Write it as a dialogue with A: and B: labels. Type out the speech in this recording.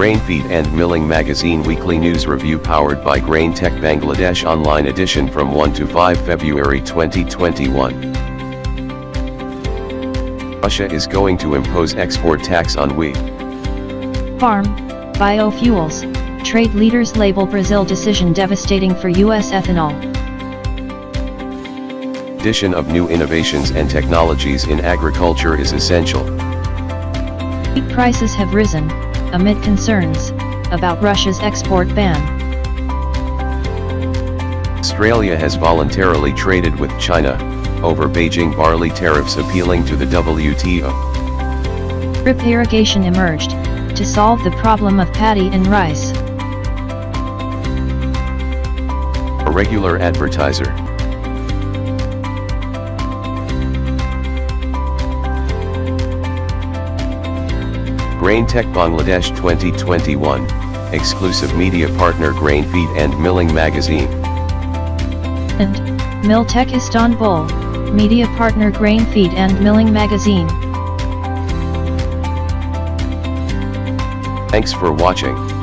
A: Grain Feed and Milling Magazine Weekly News Review powered by Grain Tech Bangladesh Online Edition from 1 to 5 February 2021. Russia is going to impose export tax on wheat.
B: Farm, biofuels, trade leaders label Brazil decision devastating for U.S. ethanol.
A: Addition of new innovations and technologies in agriculture is essential.
B: Wheat prices have risen, amid concerns about Russia's export ban.
A: Australia has voluntarily traded with China over Beijing barley tariffs appealing to the WTO.
B: Drip irrigation emerged to solve the problem of paddy and rice.
A: A regular advertiser. Grain Tech Bangladesh 2021, exclusive media partner Grain Feed and Milling Magazine.
B: And Mill Tech Istanbul, media partner Grain Feed and Milling Magazine.
A: Thanks for watching.